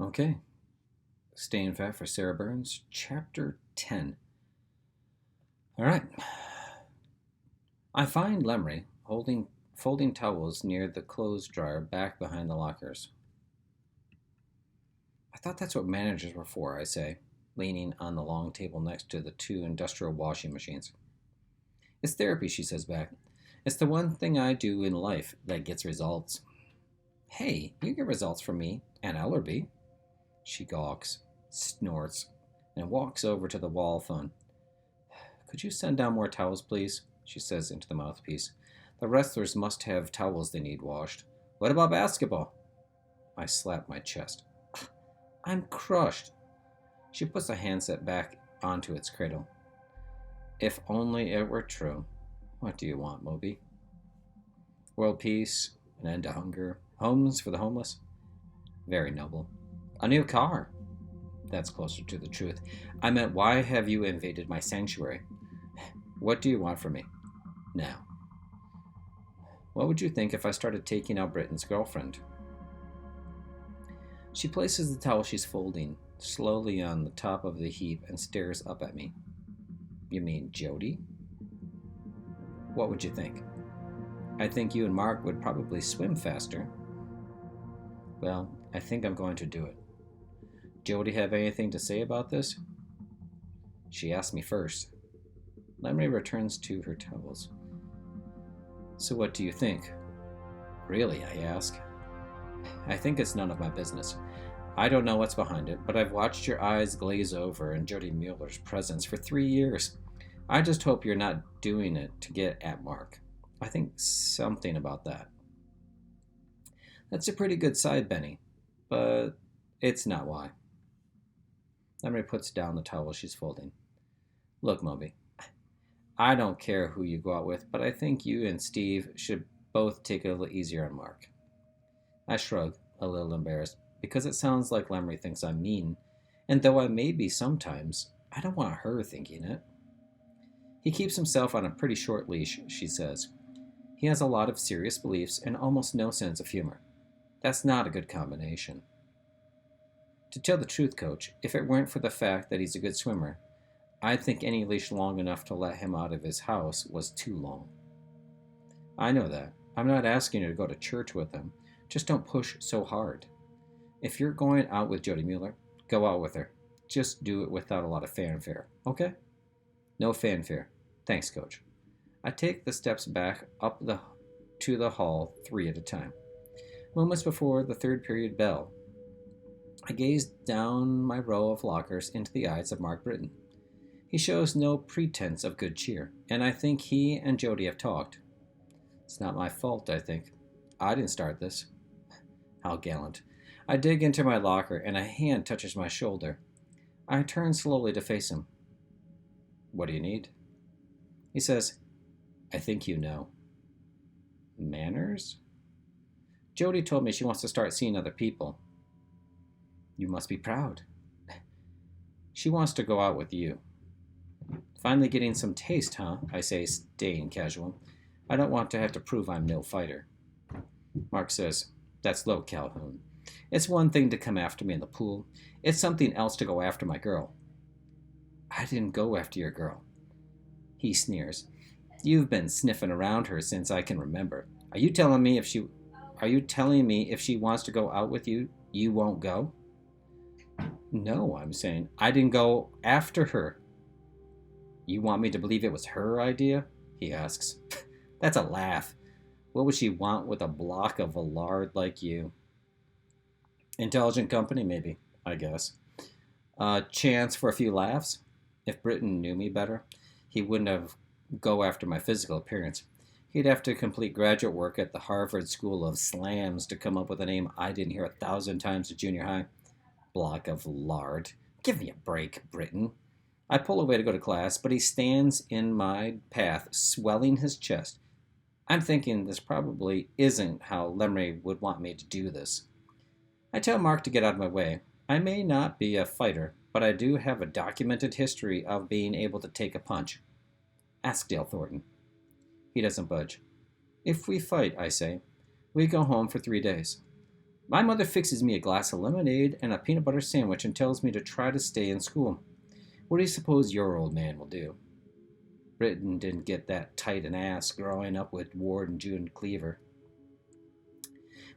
Okay. Staying Fat for Sarah Burns, Chapter 10. All right. I find Lemry folding towels near the clothes dryer back behind the lockers. I thought that's what managers were for, I say, leaning on the long table next to the two industrial washing machines. It's therapy, she says back. It's the one thing I do in life that gets results. Hey, you get results from me and Ellerby. She gawks, snorts, and walks over to the wall phone. Could you send down more towels, please? She says into the mouthpiece. The wrestlers must have towels they need washed. What about basketball? I slap my chest. I'm crushed. She puts the handset back onto its cradle. If only it were true. What do you want, Moby? World peace, an end to hunger, homes for the homeless? Very noble. A new car. That's closer to the truth. I meant, why have you invaded my sanctuary? What do you want from me? Now. What would you think if I started taking out Britton's girlfriend? She places the towel she's folding slowly on the top of the heap and stares up at me. You mean Jody? What would you think? I think you and Mark would probably swim faster. Well, I think I'm going to do it. Jody have anything to say about this? She asked me first. Lemry returns to her towels. So what do you think? Really, I ask. I think it's none of my business. I don't know what's behind it, but I've watched your eyes glaze over in Jody Mueller's presence for 3 years. I just hope you're not doing it to get at Mark. I think something about that. That's a pretty good side, Benny, but it's not why. Lemry puts down the towel she's folding. Look, Moby, I don't care who you go out with, but I think you and Steve should both take it a little easier on Mark. I shrug, a little embarrassed, because it sounds like Lemry thinks I'm mean, and though I may be sometimes, I don't want her thinking it. He keeps himself on a pretty short leash, she says. He has a lot of serious beliefs and almost no sense of humor. That's not a good combination. To tell the truth, Coach, if it weren't for the fact that he's a good swimmer, I'd think any leash long enough to let him out of his house was too long. I know that. I'm not asking you to go to church with him. Just don't push so hard. If you're going out with Jody Mueller, go out with her. Just do it without a lot of fanfare, okay? No fanfare. Thanks, Coach. I take the steps back up to the hall 3 at a time. Moments before the third period bell, I gaze down my row of lockers into the eyes of Mark Britton. He shows no pretense of good cheer, and I think he and Jody have talked. It's not my fault, I think. I didn't start this. How gallant. I dig into my locker, and a hand touches my shoulder. I turn slowly to face him. What do you need? He says, I think you know. Manners? Jody told me she wants to start seeing other people. You must be proud. She wants to go out with you. Finally getting some taste, huh? I say, staying casual. I don't want to have to prove I'm no fighter. Mark says, that's low, Calhoun. It's one thing to come after me in the pool. It's something else to go after my girl. I didn't go after your girl. He sneers. You've been sniffing around her since I can remember. Are you telling me if she wants to go out with you, you won't go? No, I'm saying. I didn't go after her. You want me to believe it was her idea? He asks. That's a laugh. What would she want with a block of a lard like you? Intelligent company, maybe, I guess. Chance for a few laughs? If Britton knew me better, he wouldn't have go after my physical appearance. He'd have to complete graduate work at the Harvard School of Slams to come up with a name I didn't hear 1,000 times at junior high. Block of lard. Give me a break, Britton. I pull away to go to class, but he stands in my path, swelling his chest. I'm thinking this probably isn't how Lemry would want me to do this. I tell Mark to get out of my way. I may not be a fighter, but I do have a documented history of being able to take a punch. Ask Dale Thornton. He doesn't budge. If we fight, I say, we go home for 3 days. My mother fixes me a glass of lemonade and a peanut butter sandwich and tells me to try to stay in school. What do you suppose your old man will do? Britton didn't get that tight an ass growing up with Ward and June Cleaver.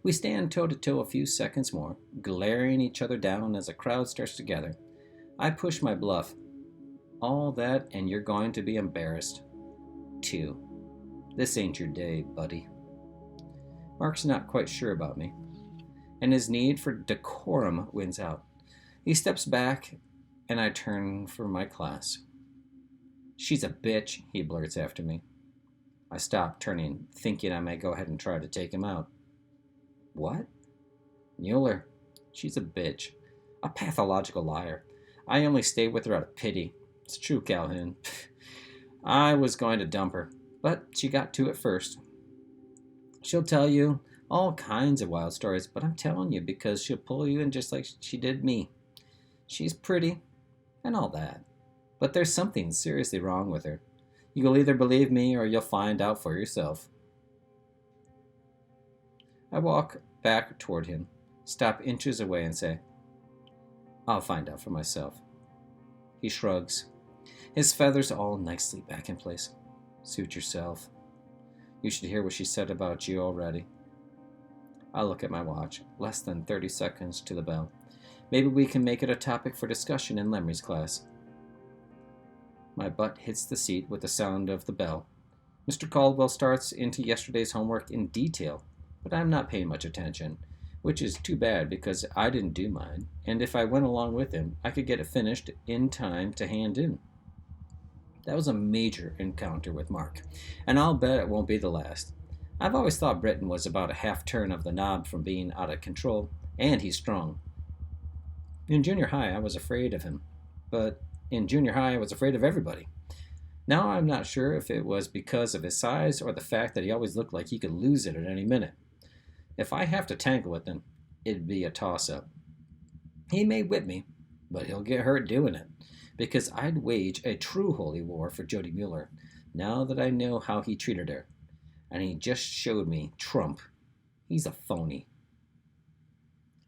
We stand toe to toe a few seconds more, glaring each other down as a crowd starts to gather. I push my bluff. All that, and you're going to be embarrassed. 2. This ain't your day, buddy. Mark's not quite sure about me, and his need for decorum wins out. He steps back, and I turn for my class. She's a bitch, he blurts after me. I stop, turning, thinking I may go ahead and try to take him out. What? Mueller. She's a bitch. A pathological liar. I only stay with her out of pity. It's true, Calhoun. I was going to dump her, but she got to it first. She'll tell you all kinds of wild stories, but I'm telling you because she'll pull you in just like she did me. She's pretty and all that, but there's something seriously wrong with her. You'll either believe me or you'll find out for yourself. I walk back toward him, stop inches away and say, I'll find out for myself. He shrugs, his feathers all nicely back in place. Suit yourself. You should hear what she said about you already. I look at my watch. Less than 30 seconds to the bell. Maybe we can make it a topic for discussion in Lemry's class. My butt hits the seat with the sound of the bell. Mr. Caldwell starts into yesterday's homework in detail, but I'm not paying much attention, which is too bad because I didn't do mine, and if I went along with him, I could get it finished in time to hand in. That was a major encounter with Mark, and I'll bet it won't be the last. I've always thought Britton was about a half turn of the knob from being out of control, and he's strong. In junior high, I was afraid of him, but in junior high, I was afraid of everybody. Now I'm not sure if it was because of his size or the fact that he always looked like he could lose it at any minute. If I have to tangle with him, it'd be a toss-up. He may whip me, but he'll get hurt doing it, because I'd wage a true holy war for Jody Mueller, now that I know how he treated her. And he just showed me Trump. He's a phony.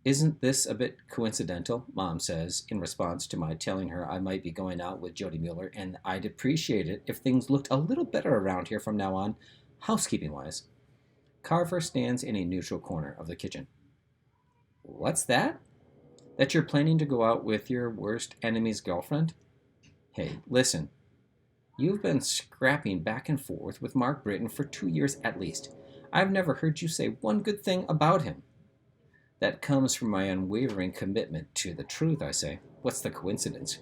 Isn't this a bit coincidental? Mom says, in response to my telling her I might be going out with Jody Mueller, and I'd appreciate it if things looked a little better around here from now on, housekeeping-wise. Carver stands in a neutral corner of the kitchen. What's that? That you're planning to go out with your worst enemy's girlfriend? Hey, listen. You've been scrapping back and forth with Mark Britton for 2 years at least. I've never heard you say one good thing about him. That comes from my unwavering commitment to the truth, I say. What's the coincidence?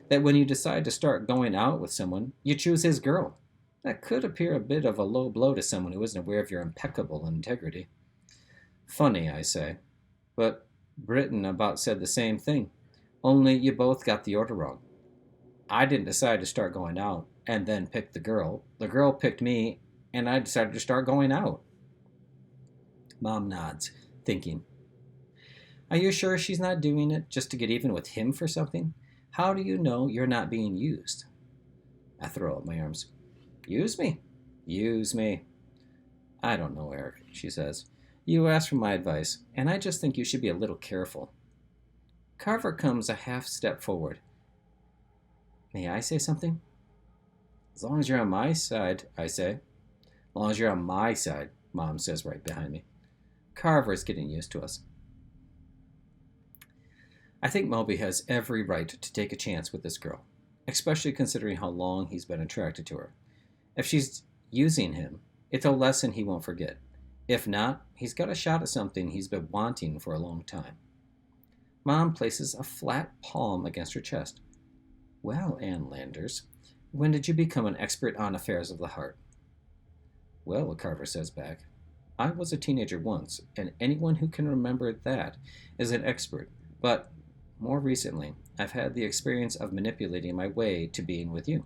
That when you decide to start going out with someone, you choose his girl. That could appear a bit of a low blow to someone who isn't aware of your impeccable integrity. Funny, I say. But Britton about said the same thing. Only you both got the order wrong. I didn't decide to start going out and then pick the girl. The girl picked me, and I decided to start going out. Mom nods, thinking. Are you sure she's not doing it just to get even with him for something? How do you know you're not being used? I throw up my arms. Use me. Use me. I don't know, Eric, she says. You asked for my advice, and I just think you should be a little careful. Carver comes a half step forward. May I say something? As long as you're on my side, I say. As long as you're on my side, Mom says right behind me. Carver is getting used to us. I think Moby has every right to take a chance with this girl, especially considering how long he's been attracted to her. If she's using him, it's a lesson he won't forget. If not, he's got a shot at something he's been wanting for a long time. Mom places a flat palm against her chest. Well, Ann Landers, when did you become an expert on affairs of the heart? Well, Carver says back, I was a teenager once, and anyone who can remember that is an expert, but more recently, I've had the experience of manipulating my way to being with you.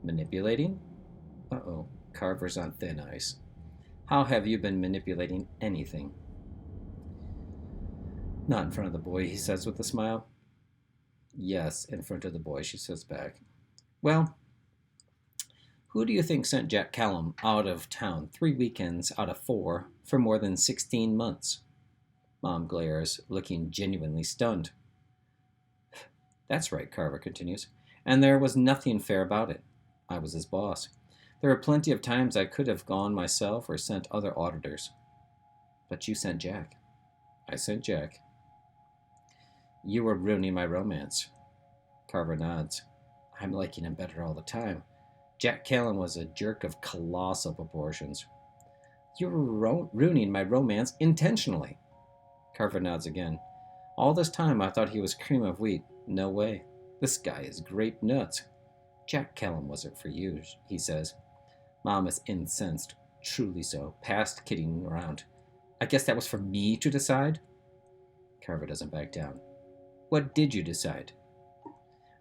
Manipulating? Uh-oh, Carver's on thin ice. How have you been manipulating anything? Not in front of the boy, he says with a smile. Yes, in front of the boy, she says back. Well, who do you think sent Jack Callum out of town 3 weekends out of 4 for more than 16 months? Mom glares, looking genuinely stunned. That's right, Carver continues. And there was nothing fair about it. I was his boss. There were plenty of times I could have gone myself or sent other auditors. But you sent Jack. I sent Jack. You were ruining my romance. Carver nods. I'm liking him better all the time. Jack Callan was a jerk of colossal proportions. You were ruining my romance intentionally. Carver nods again. All this time I thought he was cream of wheat. No way. This guy is grape nuts. Jack Callan wasn't for you, he says. Mom is incensed. Truly so. Past kidding around. I guess that was for me to decide? Carver doesn't back down. What did you decide?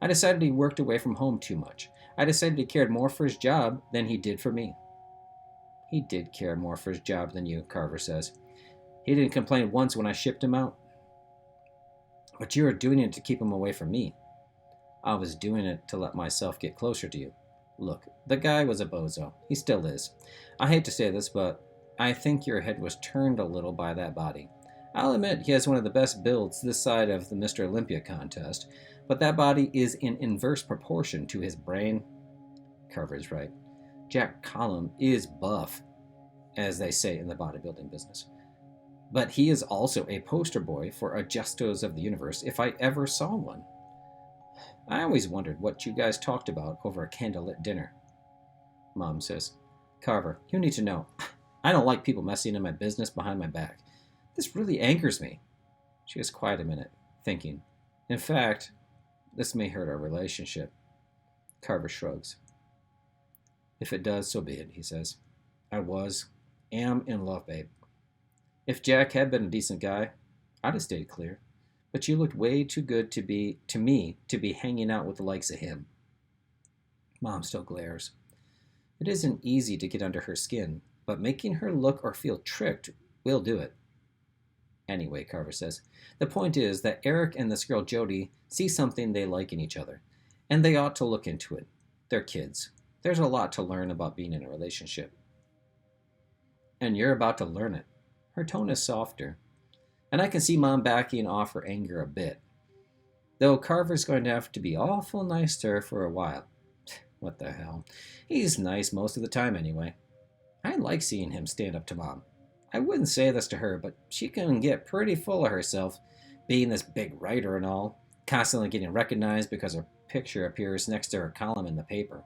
I decided he worked away from home too much. I decided he cared more for his job than he did for me. He did care more for his job than you, Carver says. He didn't complain once when I shipped him out. But you were doing it to keep him away from me. I was doing it to let myself get closer to you. Look, the guy was a bozo. He still is. I hate to say this, but I think your head was turned a little by that body. I'll admit he has one of the best builds this side of the Mr. Olympia contest, but that body is in inverse proportion to his brain. Carver's right. Jack Callan is buff, as they say in the bodybuilding business. But he is also a poster boy for adjustos of the universe, if I ever saw one. I always wondered what you guys talked about over a candlelit dinner. Mom says, Carver, you need to know, I don't like people messing in my business behind my back. This really angers me. She is quiet a minute, thinking. In fact, this may hurt our relationship. Carver shrugs. If it does, so be it, he says. I am in love, babe. If Jack had been a decent guy, I'd have stayed clear. But you looked way too good to me to be hanging out with the likes of him. Mom still glares. It isn't easy to get under her skin, but making her look or feel tricked will do it. Anyway, Carver says, the point is that Eric and this girl Jody see something they like in each other, and they ought to look into it. They're kids. There's a lot to learn about being in a relationship. And you're about to learn it. Her tone is softer, and I can see Mom backing off her anger a bit. Though Carver's going to have to be awful nice to her for a while. What the hell? He's nice most of the time anyway. I like seeing him stand up to Mom. I wouldn't say this to her, but she can get pretty full of herself, being this big writer and all, constantly getting recognized because her picture appears next to her column in the paper.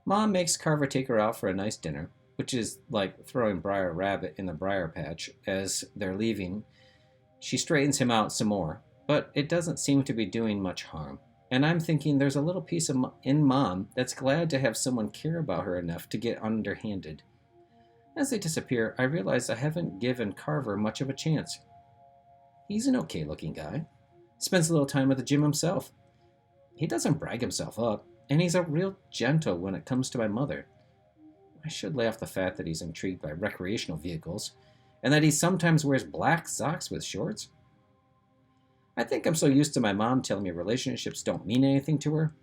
Mom makes Carver take her out for a nice dinner, which is like throwing Briar Rabbit in the briar patch. As they're leaving, she straightens him out some more, but it doesn't seem to be doing much harm. And I'm thinking there's a little piece in Mom that's glad to have someone care about her enough to get underhanded. As they disappear, I realize I haven't given Carver much of a chance. He's an okay-looking guy. Spends a little time at the gym himself. He doesn't brag himself up, and he's a real gentle when it comes to my mother. I should lay off the fact that he's intrigued by recreational vehicles, and that he sometimes wears black socks with shorts. I think I'm so used to my mom telling me relationships don't mean anything to her,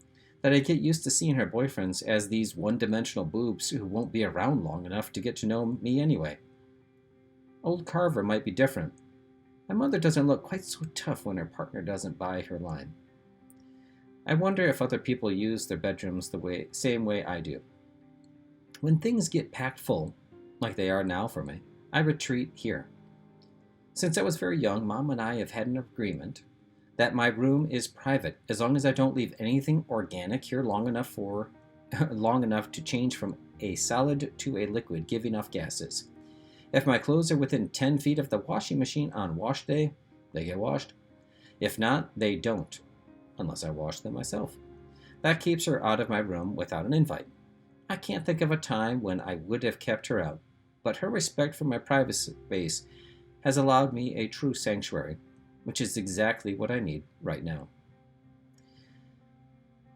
that I get used to seeing her boyfriends as these one-dimensional boobs who won't be around long enough to get to know me anyway. Old Carver might be different. My mother doesn't look quite so tough when her partner doesn't buy her line. I wonder if other people use their bedrooms the same way I do. When things get packed full, like they are now for me, I retreat here. Since I was very young, Mom and I have had an agreement that my room is private as long as I don't leave anything organic here long enough to change from a solid to a liquid, giving off gases. If my clothes are within 10 feet of the washing machine on wash day, they get washed. If not, they don't, unless I wash them myself. That keeps her out of my room without an invite. I can't think of a time when I would have kept her out, but her respect for my privacy space has allowed me a true sanctuary, which is exactly what I need right now.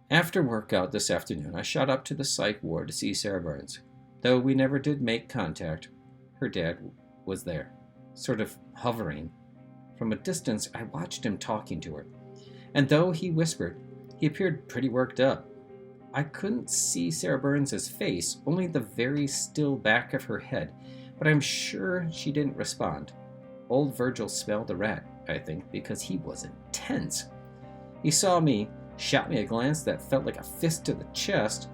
After workout this afternoon, I shot up to the psych ward to see Sarah Burns. Though we never did make contact, her dad was there, sort of hovering. From a distance, I watched him talking to her, and though he whispered, he appeared pretty worked up. I couldn't see Sarah Burns' face, only the very still back of her head, but I'm sure she didn't respond. Old Virgil smelled a rat, I think, because he was intense. He saw me, shot me a glance that felt like a fist to the chest,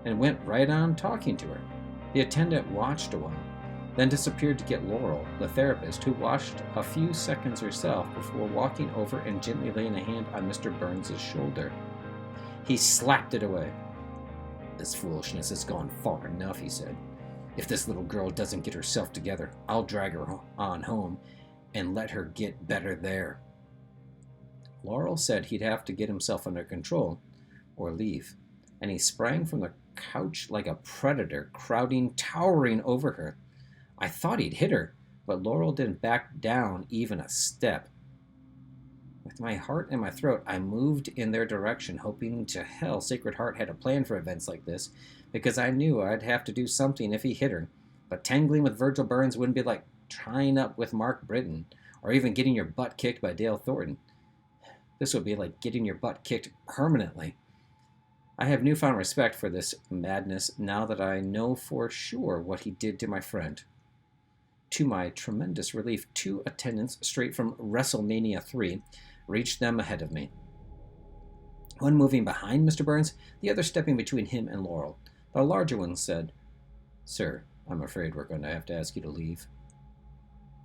and went right on talking to her. The attendant watched a while, then disappeared to get Laurel, the therapist, who watched a few seconds herself before walking over and gently laying a hand on Mr. Burns's shoulder. He slapped it away. "This foolishness has gone far enough," he said. "If this little girl doesn't get herself together, I'll drag her on home and let her get better there." Laurel said he'd have to get himself under control or leave, and he sprang from the couch like a predator, towering over her. I thought he'd hit her, but Laurel didn't back down even a step. With my heart in my throat, I moved in their direction, hoping to hell Sacred Heart had a plan for events like this, because I knew I'd have to do something if he hit her. But tangling with Virgil Burns wouldn't be like tying up with Mark Britton, or even getting your butt kicked by Dale Thornton. This would be like getting your butt kicked permanently. I have newfound respect for this madness now that I know for sure what he did to my friend. To my tremendous relief, 2 attendants straight from WrestleMania 3 reached them ahead of me. One moving behind Mr. Burns, the other stepping between him and Laurel. The larger one said, "Sir, I'm afraid we're going to have to ask you to leave."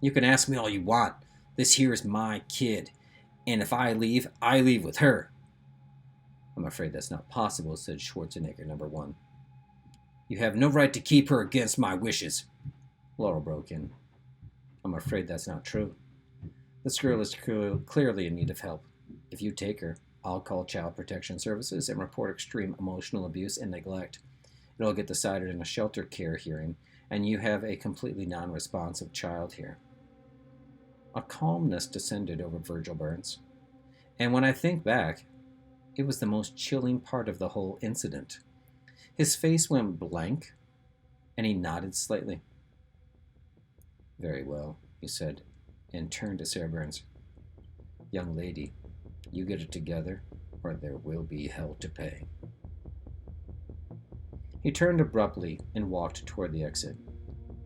"You can ask me all you want. This here is my kid, and if I leave with her." "I'm afraid that's not possible," said Schwarzenegger number 1. "You have no right to keep her against my wishes," Laurel broke in. "I'm afraid that's not true. This girl is clearly in need of help. If you take her, I'll call Child Protection Services and report extreme emotional abuse and neglect. It'll get decided in a shelter care hearing, and you have a completely non-responsive child here." A calmness descended over Virgil Burns, and when I think back, it was the most chilling part of the whole incident. His face went blank, and he nodded slightly. "Very well," he said, and turned to Sarah Burns. "Young lady, you get it together, or there will be hell to pay." He turned abruptly and walked toward the exit.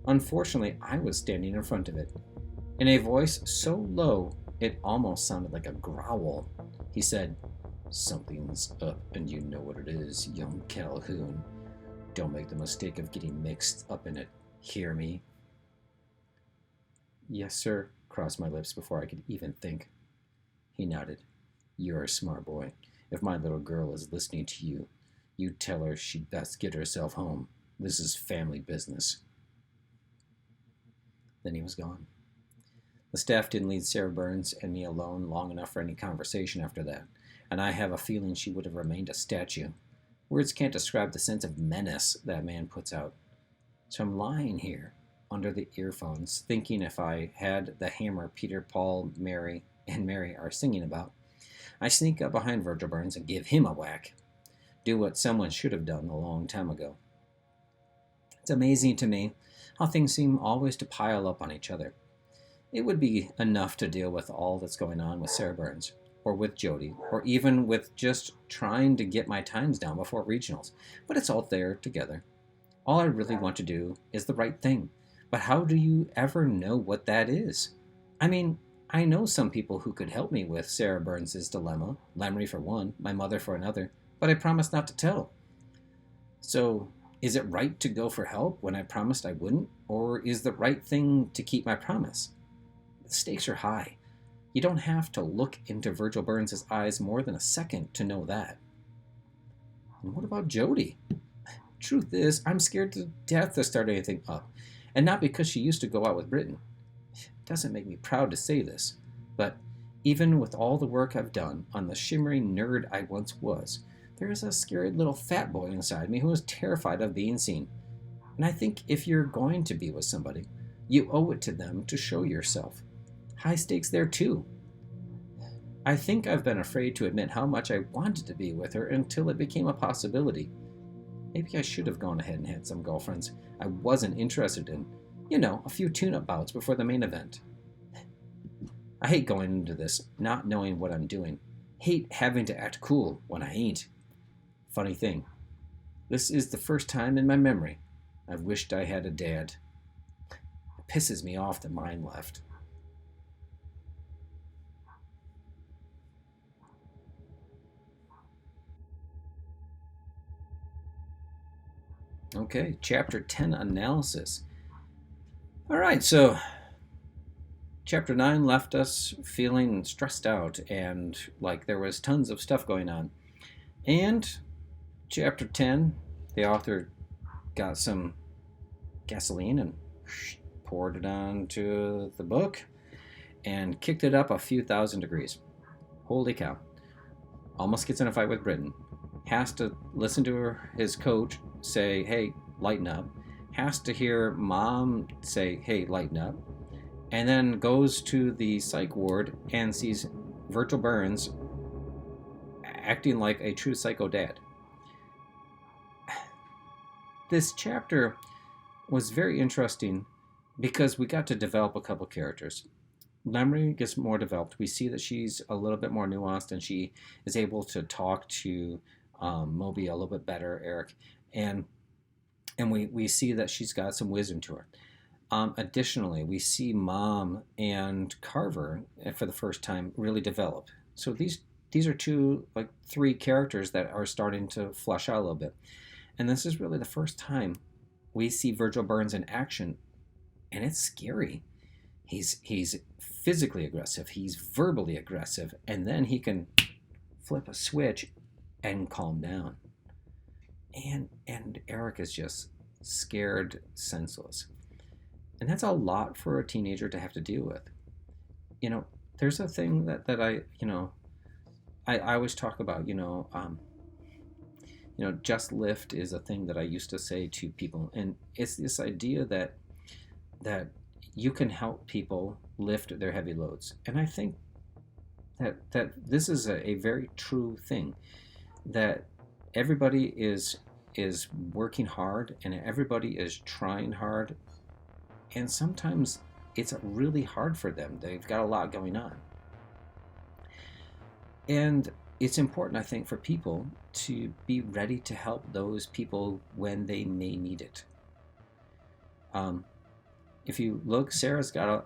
Unfortunately, I was standing in front of it. In a voice so low it almost sounded like a growl, he said, "Something's up, and you know what it is, young Calhoun. Don't make the mistake of getting mixed up in it. Hear me?" "Yes, sir," crossed my lips before I could even think. He nodded. "You're a smart boy. If my little girl is listening to you, you tell her she'd best get herself home. This is family business." Then he was gone. The staff didn't leave Sarah Burns and me alone long enough for any conversation after that, and I have a feeling she would have remained a statue. Words can't describe the sense of menace that man puts out. So I'm lying here, under the earphones, thinking if I had the hammer Peter, Paul, Mary, and Mary are singing about, I sneak up behind Virgil Burns and give him a whack. Do what someone should have done a long time ago. It's amazing to me how things seem always to pile up on each other. It would be enough to deal with all that's going on with Sarah Burns, or with Jody, or even with just trying to get my times down before regionals, but it's all there together. All I really want to do is the right thing, but how do you ever know what that is? I mean, I know some people who could help me with Sarah Burns' dilemma, Lemry for one, my mother for another, but I promised not to tell. So, is it right to go for help when I promised I wouldn't, or is the right thing to keep my promise? The stakes are high. You don't have to look into Virgil Burns' eyes more than a second to know that. And what about Jody? Truth is, I'm scared to death to start anything up, and not because she used to go out with Britton. It doesn't make me proud to say this, but even with all the work I've done on the shimmering nerd I once was, there is a scared little fat boy inside me who is terrified of being seen. And I think if you're going to be with somebody, you owe it to them to show yourself. High stakes there too. I think I've been afraid to admit how much I wanted to be with her until it became a possibility. Maybe I should have gone ahead and had some girlfriends I wasn't interested in. A few tune-up bouts before the main event. I hate going into this not knowing what I'm doing. Hate having to act cool when I ain't. Funny thing, this is the first time in my memory I've wished I had a dad. It pisses me off that mine left. Okay, Chapter 10 Analysis. All right, so Chapter 9 left us feeling stressed out and like there was tons of stuff going on. And Chapter 10, the author got some gasoline and poured it onto the book and kicked it up a few thousand degrees. Holy cow. Almost gets in a fight with Britain. Has to listen to his coach say, hey, lighten up. Has to hear mom say, hey, lighten up. And then goes to the psych ward and sees Virgil Burns acting like a true psycho dad. This chapter was very interesting because we got to develop a couple characters. Memory gets more developed. We see that she's a little bit more nuanced and she is able to talk to Moby a little bit better, Eric. And we see that she's got some wisdom to her. Additionally, we see Mom and Carver for the first time really develop. So these are three characters that are starting to flesh out a little bit. And this is really the first time we see Virgil Burns in action, and it's scary. He's physically aggressive, he's verbally aggressive, and then he can flip a switch and calm down. And Eric is just scared senseless. And that's a lot for a teenager to have to deal with. There's a thing that I always talk about, just lift is a thing that I used to say to people. And it's this idea that you can help people lift their heavy loads. And I think that this is a very true thing, that everybody is working hard and everybody is trying hard. And sometimes it's really hard for them. They've got a lot going on. And it's important, I think, for people to be ready to help those people when they may need it. If you look, Sarah's got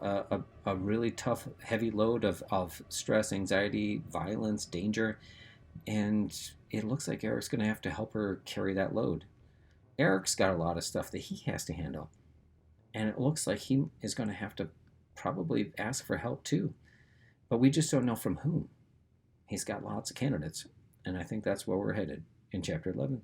a really tough, heavy load of stress, anxiety, violence, danger, and it looks like Eric's going to have to help her carry that load. Eric's got a lot of stuff that he has to handle, and it looks like he is going to have to probably ask for help too, but we just don't know from whom. He's got lots of candidates, and I think that's where we're headed in Chapter 11.